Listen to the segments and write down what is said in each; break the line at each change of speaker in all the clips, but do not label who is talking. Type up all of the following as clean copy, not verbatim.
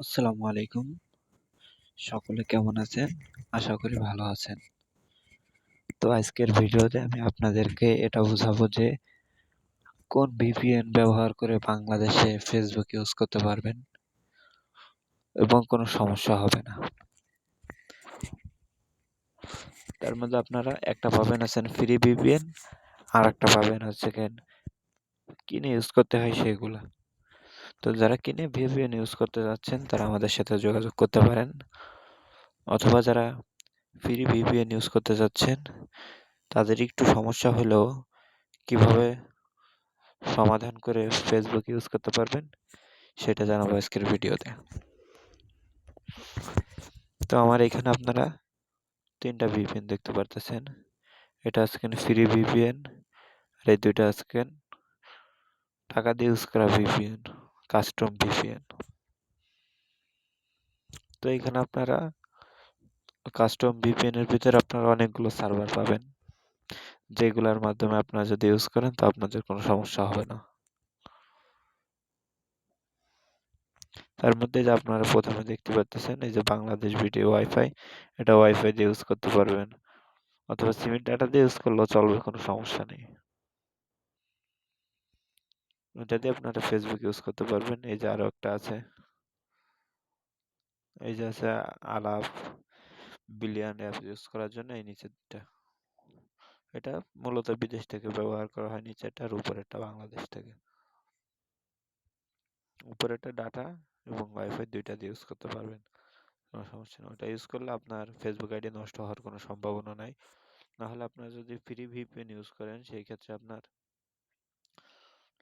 আসসালামু আলাইকুম। সকলে কেমন আছেন? আশা করি ভালো আছেন। তো আজকের ভিডিওতে আমি আপনাদেরকে এটা বুঝাবো যে কোন VPN ব্যবহার করে বাংলাদেশে ফেসবুক ইউজ করতে পারবেন এবং কোনো সমস্যা হবে না। তার মধ্যে আপনারা একটা পাবেন হচ্ছেন ফ্রি VPN, আর একটা পাবেন হচ্ছে কিনে ইউজ করতে হয় সেগুলা। তো যারা কিনে VPN ইউজ করতে যাচ্ছেন তারা আমাদের সাথে যোগাযোগ করতে পারেন, অথবা যারা ফ্রি VPN ইউজ করতে যাচ্ছেন তাদের একটু সমস্যা হলেও কিভাবে সমাধান করে ফেসবুক ইউজ করতে পারবেন সেটা জানাবো আজকের ভিডিওতে। তো আমার এখানে আপনারা তিনটা VPN দেখতে পারতেছেন। এটা আজকের ফ্রি VPN, আর এই দুইটা আজকের টাকা দিয়ে ইউজ করা VPN, কাস্টম VPN। তো এখানে আপনারা কাস্টম VPN এর ভিতরে আপনারা অনেকগুলো সার্ভার পাবেন, যেগুলোর মাধ্যমে আপনারা যদি ইউজ করেন তো আপনাদের কোনো সমস্যা হবে না। তার মধ্যে যে আপনারা প্রথমে দেখতে পাচ্ছেন এই যে বাংলাদেশ ভিডিও ওয়াইফাই, এটা ওয়াইফাই দিয়ে ইউজ করতে পারবেন, অথবা সিমের ডাটা দিয়ে ইউজ করলেও চলবে, কোনো সমস্যা নেই। এটা দিয়ে আপনারা ফেসবুক ইউজ করতে পারবেন। এই যে আরো একটা আছে, এই যে আছে আলাপ বিলিয়ন অ্যাপ ইউজ করার জন্য এই নিচেরটা, এটা মূলত বিদেশ থেকে ব্যবহার করা হয় নিচেরটা, আর উপরেরটা বাংলাদেশ থেকে। উপরেরটা ডাটা এবং ওয়াইফাই দুইটা দিয়ে ইউজ করতে পারবেন, কোনো সমস্যা নেই। ওটা ইউজ করলে আপনার ফেসবুক আইডি নষ্ট হওয়ার কোনো সম্ভাবনা নাই। না হলে আপনারা যদি ফ্রি ভিপিএন ইউজ করেন সেই ক্ষেত্রে আপনার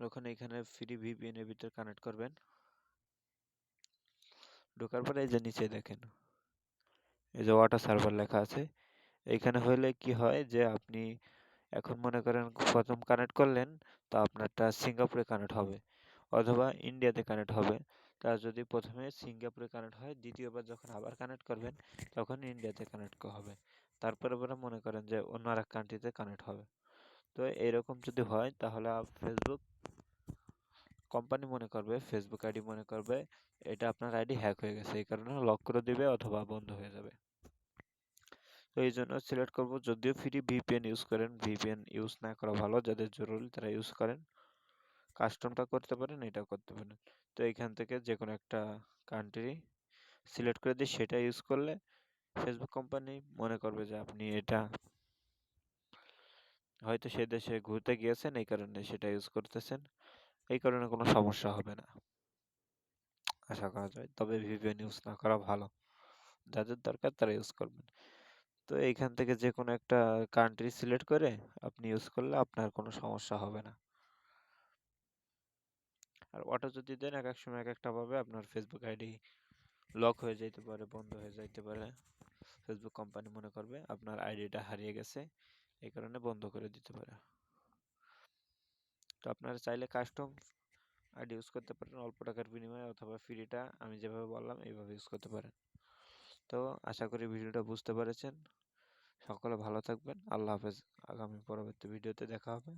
ওখানে এখানে ফ্রি ভিপিএন এর ভিতর কানেক্ট করবেন, ঢোকার পরে এই যে নিচে দেখেন এই যে ওয়াটার সার্ভার লেখা আছে, এইখানে হলে কি হয় যে আপনি এখন মনে করেন প্রথম কানেক্ট করলেন, তো আপনারটা সিঙ্গাপুরে কানেক্ট হবে অথবা ইন্ডিয়াতে কানেক্ট হবে। তার যদি প্রথমে সিঙ্গাপুরে কানেক্ট হয়, দ্বিতীয়বার যখন আবার কানেক্ট করবেন তখন ইন্ডিয়াতে কানেক্ট হবে, তারপরে আবার মনে করেন যে অন্য আর এক কান্ট্রিতে কানেক্ট হবে। তো এরকম যদি হয় তাহলে ফেসবুক কোম্পানি মনে করবে, ফেসবুক আইডি মনে করবে এটা আপনার আইডি হ্যাক হয়ে গেছে, এই কারণে লক করে দিবে অথবা বন্ধ হয়ে যাবে। তো এই জন্য সিলেক্ট করবো, যদিও ফ্রি ভিপিএন ইউজ করেন, ভিপিএন ইউজ না করা ভালো, যাদের জরুরি তারা ইউজ করেন। কাস্টমটা করতে পারেন, এটাও করতে পারেন। তো এইখান থেকে যে কোনো একটা কান্ট্রি সিলেক্ট করে দিয়ে সেটা ইউজ করলে ফেসবুক কোম্পানি মনে করবে যে আপনি এটা হয়তো সে দেশে ঘুরতে গিয়েছেন, এই কারণে সেটা ইউজ করতেছেন, এই কারণে কোনো সমস্যা হবে না আশা করা যায়। তবে ভিপিএন ইউজ না করা ভালো, যাদের দরকার তারা ইউজ করবেন। তো এইখান থেকে যে কোনো একটা কান্ট্রি সিলেক্ট করে আপনি ইউজ করলে আপনার কোনো সমস্যা হবে না। আর অটো যদি দেন এক এক সময় এক একটা পাবে, আপনার ফেসবুক আইডি লক হয়ে যেতে পারে, বন্ধ হয়ে যেতে পারে। ফেসবুক কোম্পানি মনে করবে আপনার আইডিটা হারিয়ে গেছে, এই কারণে বন্ধ করে দিতে পারে। তো আপনারা চাইলে কাস্টম আইডি ইউজ করতে পারেন অল্প টাকার বিনিময়ে, অথবা ফ্রিটা আমি যেভাবে বললাম এইভাবে ইউজ করতে পারেন। তো আশা করি ভিডিওটা বুঝতে পেরেছেন। সকলে ভালো থাকবেন। আল্লাহ হাফেজ। আগামী পরবর্তী ভিডিওতে দেখা হবে।